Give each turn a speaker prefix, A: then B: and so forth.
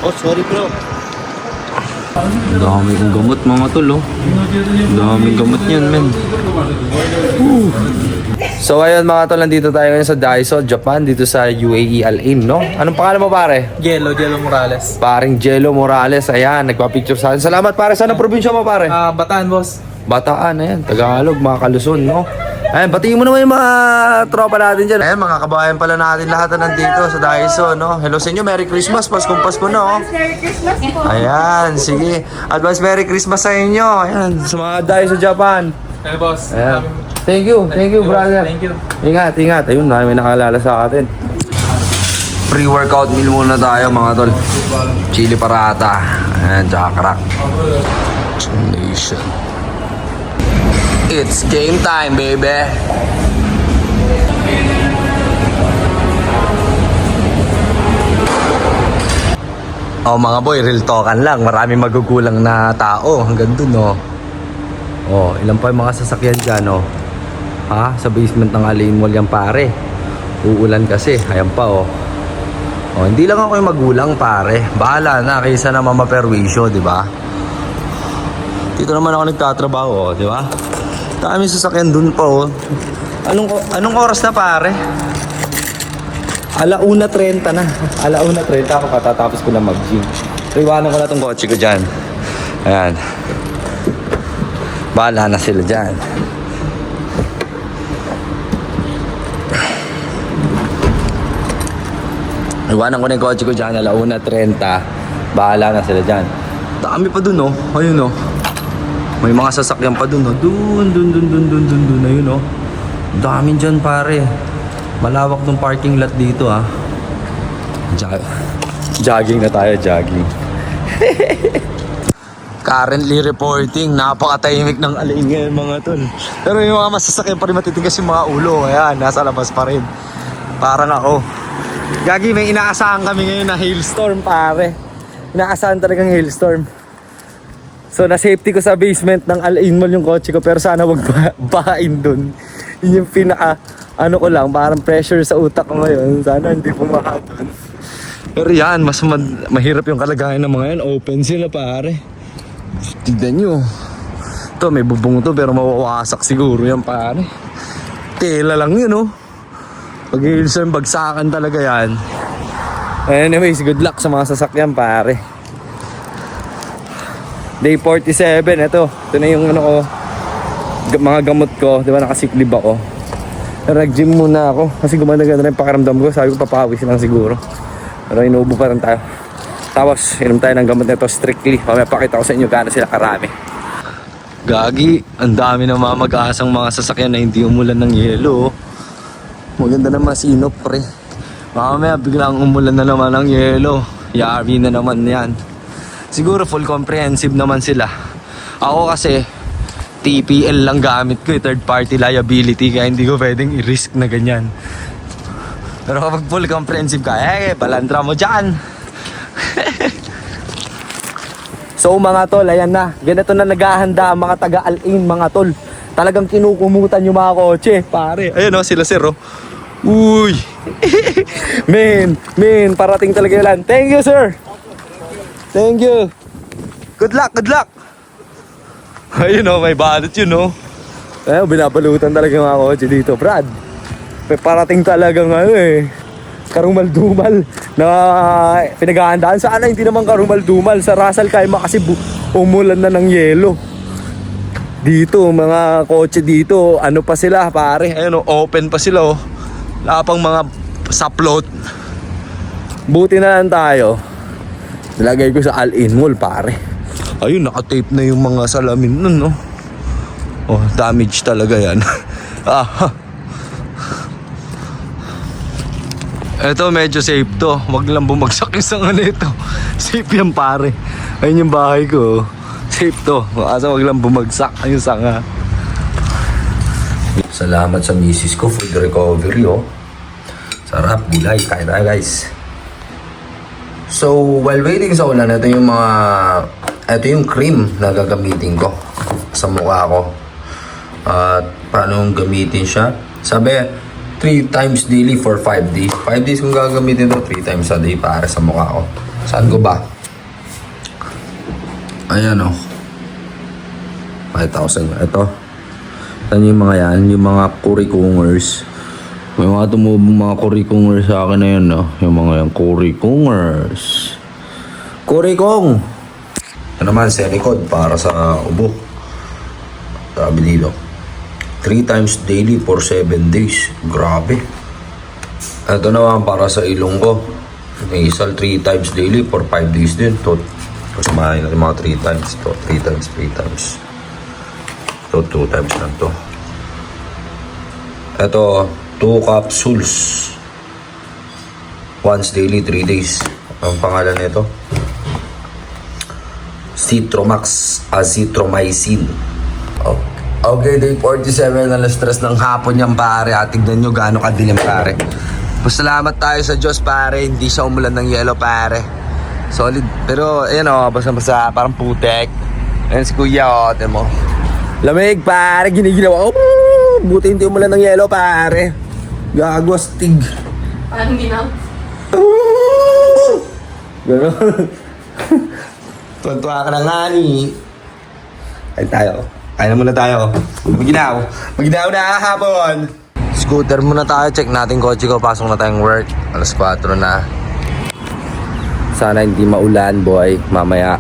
A: Oh, sorry bro.
B: Daming gamot mga tol, oh. Daming gamot yan, men. So ayun mga tol, nandito tayo ngayon sa Daiso, Japan, dito sa UAE Al Ain, no? Anong pangalan mo pare?
A: Jello Morales.
B: Paring Jello Morales, ayan, nagpa-picture sa akin. Salamat pare, saan ang probinsya mo pare?
A: Bataan boss.
B: Bataan, ayan, Tagalog, mga Kaluson, no? Ayan, batiin mo naman yung mga tropa natin dyan. Ayan, mga kabayan pala natin lahat na nandito sa Daiso, no? Hello sa inyo, Merry Christmas, Paskong Pasko na, oh.
C: Merry Christmas po.
B: Ayan, sige. Advance Merry Christmas sa inyo. Ayan, sa mga Daiso Japan.
A: Hey boss.
B: Ayan. Thank you, brother.
A: Thank you.
B: Ingat. Ayun, may nakalala sa atin. Pre-workout meal muna tayo, mga tol. Chili parata. Ayan, tsaka crack. Nation. It's game time, baby. Oh, mga boy, real talkan lang. Maraming magugulang na tao. Hanggang dun, oh. Oh, ilan pa yung mga sasakyan dyan, oh. Ha? Sa basement ng Al Ain Mall yan, pare. Uulan kasi. Ayan pa, oh. Oh, hindi lang ako yung magulang, pare. Bahala na, kaysa naman maperwisyo, di ba? Dito naman ako nagtatrabaho, oh, di ba? Dami sasakyan dun pa, oh. Anong oras na, pare? 1:30 na. 1:30 ako patatapos ko na mag-gym. So, iwanan ko na tong kotse ko dyan. Ayan. Bahala na sila dyan. Iwanan ko na yung kotse ko dyan. 1:30. Bahala na sila dyan. Dami pa dun, oh. Ayun, oh. May mga sasakyan pa dun, oh. Dun. Ayun, oh. Dami dyan, pare. Malawak tong parking lot dito, ah. Jogging na tayo, jogging. Currently reporting, napakatahimik ng Al Ain ngayon, mga tol. Pero yung mga masasakyan pa rin, matitigas yung mga ulo. Ayan, nasa labas pa rin. Parang ako. Gagi, may inaasahan kami ngayon na hailstorm, pare. Inaasahan talagang hailstorm. So, na-safety ko sa basement ng Al Ain Mall yung kotse ko. Pero sana wag bahain dun. Yun yung ano ko lang, parang pressure sa utak ko ngayon. Sana hindi pumaha dun. Pero yan, mas mahirap yung kalagayan ng mga yan. Open sila, pare. Tignan nyo. Ito, may bubong to pero mawawasak siguro yan, pare. Tela lang yun, oh. Pag-hilstorm, bagsakan talaga yan. Anyways, good luck sa mga sasakyan, pare. Day 47, ito na yung ano ko, mga gamot ko. Di ba, nakasick leave ako. Nag-gym muna ako kasi gumanda-ganda na yung pakiramdam ko. Sabi ko, papawis lang siguro. Pero inuubo pa rin tayo. Tapos, inom tayo ng gamot nito strictly. Mamaya pakita ko sa inyo gaano sila karami. Gagi, ang dami na mag-aasang mga sasakyan na hindi umulan ng yelo. Maganda na masinop, pre. Mamaya biglang umulan na naman ng yelo. Yari na naman yan. Siguro full comprehensive naman sila. Ako kasi TPL lang gamit ko, third party liability, kaya hindi ko pwedeng i-risk na ganyan. Pero kapag full comprehensive ka, balandra mo dyan. So mga tol, ayan na. Ganito na naghahanda ang mga taga Al Ain, mga tol. Talagang kinukumutan yung mga kotse, pare. Ayun, oh, sila sir, oh. Uy. men, parating talaga yan. Thank you, sir. Thank you. Good luck. Ayun, oh, may balot yun, oh. Ayun, binabalutan talaga yung mga kotse dito, Brad. May parating talagang karumal-dumal na pinaghahandaan. Sana hindi naman karumal-dumal. Sa Ras Al Khaimah kasi umulan na ng yelo. Dito, mga kotse dito, ano pa sila, pare. Ayun, oh, open pa sila, oh. Wala pang mga saplot. Buti na lang tayo. Nilagay ko sa Al Ain Mall, pare. Ayun, nakatape na yung mga salamin nun, no? Oh, damage talaga yan. Eto, medyo safe to. Wag lang bumagsak yung sanga nito. Safe yan, pare. Ayun yung bahay ko. Safe to. Asa wag lang bumagsak yung sanga. Salamat sa misis ko for the recovery, oh. Sarap, gulay. Kain tayo, guys. So, while waiting sa ulan, ito yung cream na gagamitin ko sa mukha ko. At paano gamitin siya? Sabi, 3 times daily for 5 days. 5 days kung gagamitin ito, 3 times a day para sa mukha ko. Saan ko ba? Ayan o. 5,000. Ito. Saan yung mga yan? Yung mga kurikungers. May mga tumubong mga kurikungers sa akin na yan, no? Yung mga yan, kurikungers. Kurikong! Ito naman, Senicod para sa ubo. Sabi dito. 3 times daily for 7 days. Grabe. Ito naman para sa ilong ko. May isal 3 times daily for 5 days din. Ito. Kasamahin natin mga 3 times. Ito. 3 times, 3 times. Ito, 2 times lang to. Ito, 2 capsules. Once daily, 3 days. Ang pangalan nito? Citromax Azithromycin. Okay, day 47. Alas 3 ng hapon yan, pare. At tignan nyo gaano kadilim, pare. Pasalamat tayo sa Diyos, pare. Hindi siya umulan ng yelo, pare. Solid. Pero, ayan o, basta-basta, parang putek. Ayan si Kuya, o, tignan mo. Lamig, pare. Giniginawa. Oh, buti hindi umulan ng yelo, pare. Gago, astig.
C: Parang hindi na.
B: Gano'n. Tuwan-tuwa ka na nga ni. Kain tayo. Kain na muna tayo. Maginaw. Maginaw na hapon. Scooter muna tayo. Check natin kotse ko. Pasok na tayong work. Alas 4 na. Sana hindi maulan, boy. Mamaya.